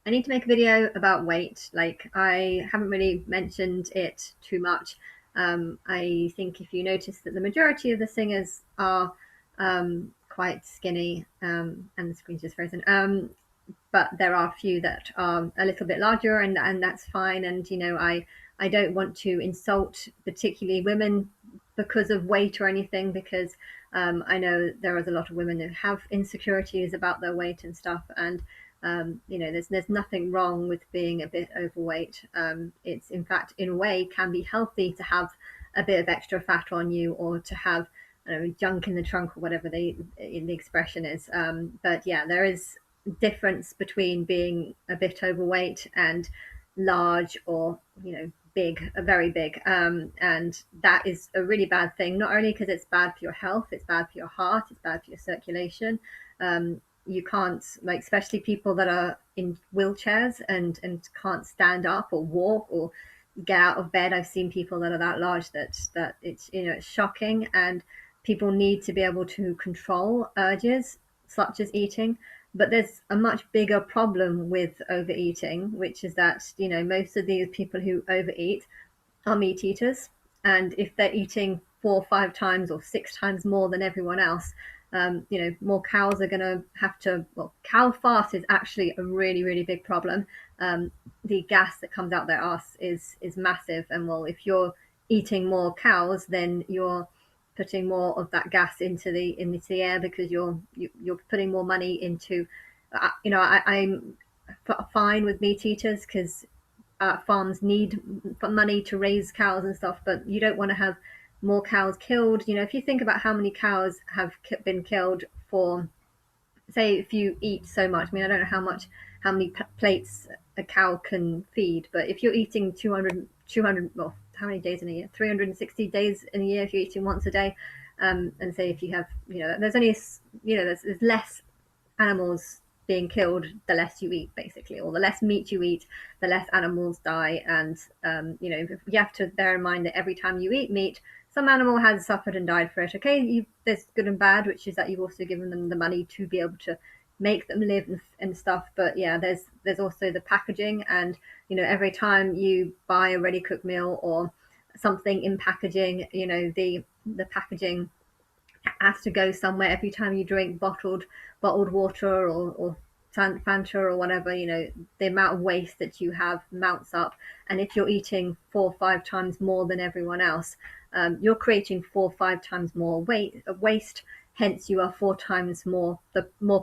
I need to make a video about weight. Like, I haven't really mentioned it too much. I think if you notice that the majority of the singers are quite skinny, and the screen's just frozen. But there are a few that are a little bit larger, and that's fine. And I don't want to insult particularly women because of weight or anything, because I know there is a lot of women who have insecurities about their weight and stuff, and there's nothing wrong with being a bit overweight. It's, in fact, in a way, can be healthy to have a bit of extra fat on you, or to have, I don't know, junk in the trunk, or whatever the expression is. But yeah, there is difference between being a bit overweight and large, or big, very big. And that is a really bad thing, not only because it's bad for your health, it's bad for your heart, it's bad for your circulation. You can't, like, especially people that are in wheelchairs and can't stand up or walk or get out of bed. I've seen people that are that large that it's shocking, and people need to be able to control urges such as eating. But there's a much bigger problem with overeating, which is that most of these people who overeat are meat eaters, and if they're eating 4 or 5 times or 6 times more than everyone else, more cows are going to have to. Well, cow fart is actually a really, really big problem. The gas that comes out their ass is massive, and well, if you're eating more cows, then you're putting more of that gas into the air, because you're putting more money into. I'm fine with meat eaters, because farms need money to raise cows and stuff, but you don't want to have more cows killed. If you think about how many cows have been killed for, say, if you eat so much. I mean, I don't know how many plates a cow can feed, but if you're eating 200, well, how many days in a year? 360 days in a year if you're eating once a day. And say if you have, there's only, there's less animals being killed the less you eat, basically, or the less meat you eat, the less animals die. And you have to bear in mind that every time you eat meat, some animal has suffered and died for it. Okay, there's good and bad, which is that you've also given them the money to be able to make them live and stuff. But yeah, there's also the packaging, and every time you buy a ready cooked meal or something in packaging, the packaging has to go somewhere. Every time you drink bottled water, or Fanta or whatever, the amount of waste that you have mounts up. And if you're eating 4 or 5 times more than everyone else, you're creating 4 or 5 times more waste. Hence, you are 4 times more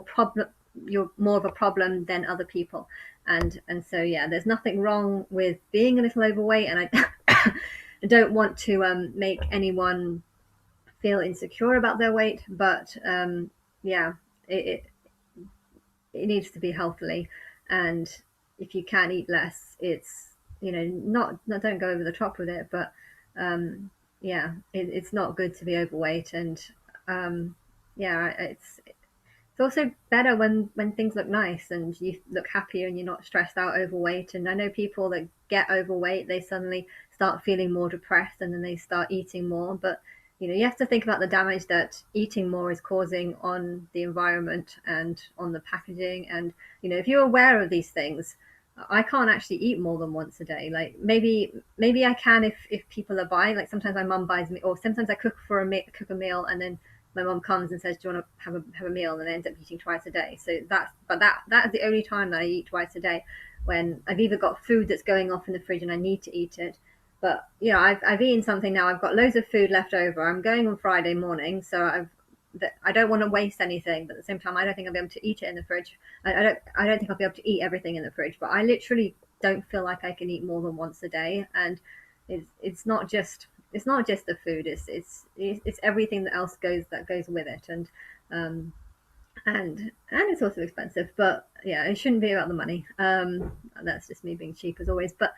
problem. You're more of a problem than other people. And so yeah, there's nothing wrong with being a little overweight, and I don't want to make anyone feel insecure about their weight, but yeah, it, it needs to be healthily. And if you can eat less, it's, not don't go over the top with it, but yeah, it's not good to be overweight. And yeah, it's also better when things look nice and you look happier and you're not stressed out overweight. And I know people that get overweight, they suddenly start feeling more depressed, and then they start eating more. But you have to think about the damage that eating more is causing on the environment and on the packaging. And if you're aware of these things, I can't actually eat more than once a day. Like, maybe I can if people are buying. Like, sometimes my mum buys me, or sometimes I cook a meal, and then my mom comes and says, "Do you want to have a meal?" And I end up eating twice a day. So that is the only time that I eat twice a day, when I've either got food that's going off in the fridge and I need to eat it. But I've eaten something now. I've got loads of food left over. I'm going on Friday morning, so I don't want to waste anything, but at the same time, I don't think I'll be able to eat it in the fridge. I don't think I'll be able to eat everything in the fridge. But I literally don't feel like I can eat more than once a day. And it's not just the food. It's everything that else goes with it. And it's also expensive. But yeah, it shouldn't be about the money. That's just me being cheap as always. But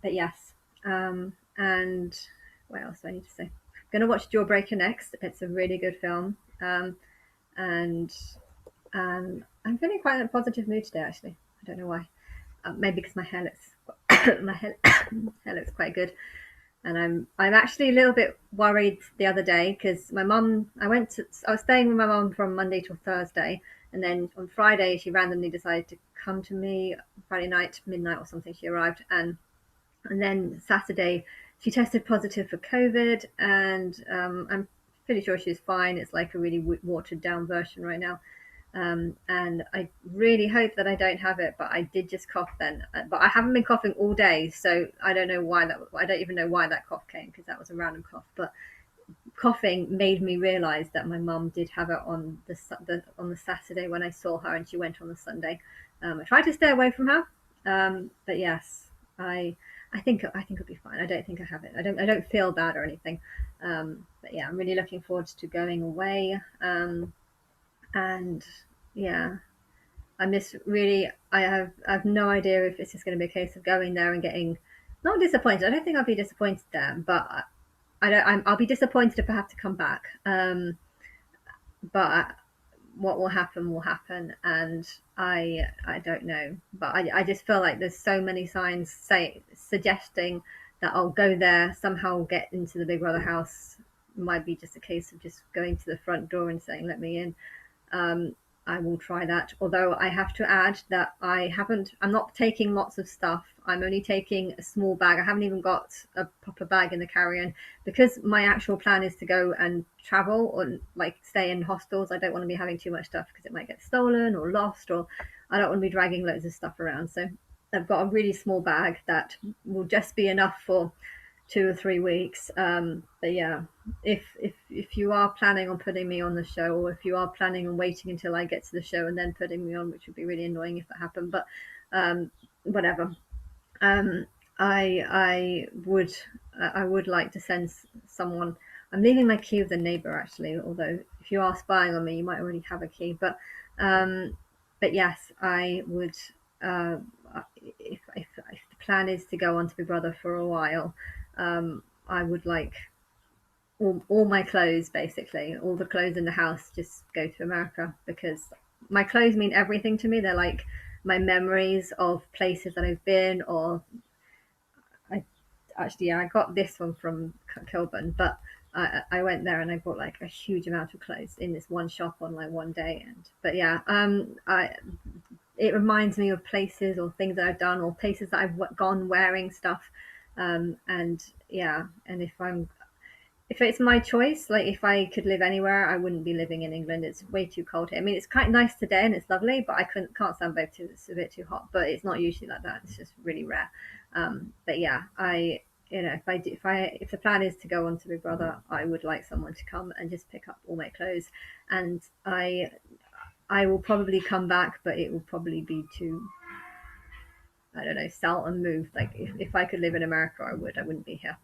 yes. And what else do I need to say? I'm gonna watch Jawbreaker next. It's a really good film. And I'm feeling quite in a positive mood today, actually. I don't know why. Maybe because my hair looks hair looks quite good. And I'm actually a little bit worried the other day, because my mum, I was staying with my mum from Monday till Thursday, And then on Friday, she randomly decided to come to me. Friday night, midnight or something, she arrived. And then Saturday, she tested positive for COVID, and I'm pretty sure she's fine. It's like a really watered down version right now. And I really hope that I don't have it, but I did just cough then. But I haven't been coughing all day, so I don't know why that. I don't even know why that cough came, because that was a random cough. But coughing made me realize that my mum did have it on the Saturday when I saw her, and she went on the Sunday. I tried to stay away from her, but yes, I I think it'll be fine. I don't think I have it. I don't feel bad or anything. But yeah, I'm really looking forward to going away. And yeah, I miss really. I have no idea if it's just going to be a case of going there and getting not disappointed. I don't think I'll be disappointed there, but I don't. I'll be disappointed if I have to come back. But what will happen will happen, and I don't know. But I just feel like there's so many signs suggesting that I'll go there somehow, get into the Big Brother house. It might be just a case of just going to the front door and saying, "Let me in." um, I will try that. Although I have to add that I'm not taking lots of stuff. I'm only taking a small bag. I haven't even got a proper bag in the carry-on because my actual plan is to go and travel or like stay in hostels. I don't want to be having too much stuff because it might get stolen or lost, or I don't want to be dragging loads of stuff around. So I've got a really small bag that will just be enough for 2 or 3 weeks. But yeah, if you are planning on putting me on the show, or if you are planning on waiting until I get to the show and then putting me on, which would be really annoying if that happened, but whatever. Um, I would like to send someone. I'm leaving my key with a neighbor actually. Although if you are spying on me, you might already have a key. Um, but yes, I would. Uh, if the plan is to go on to Big Brother for a while, I would like all my clothes, basically all the clothes in the house, just go to America, because my clothes mean everything to me. They're like my memories of places that I've been, or I actually, yeah, I got this one from Kilburn, but I went there and I bought like a huge amount of clothes in this one shop on like one day. And but yeah, I it reminds me of places or things that I've done, or places that I've gone wearing stuff. And yeah, and if it's my choice, like if I could live anywhere, I wouldn't be living in England. It's way too cold here. I mean, it's quite nice today and it's lovely, but I can't stand both too. It's a bit too hot, but it's not usually like that. It's just really rare. But yeah, if the plan is to go on to Big Brother, I would like someone to come and just pick up all my clothes, and I will probably come back, but it will probably be to, I don't know, sell and move. Like if I could live in America, I would. I wouldn't be here.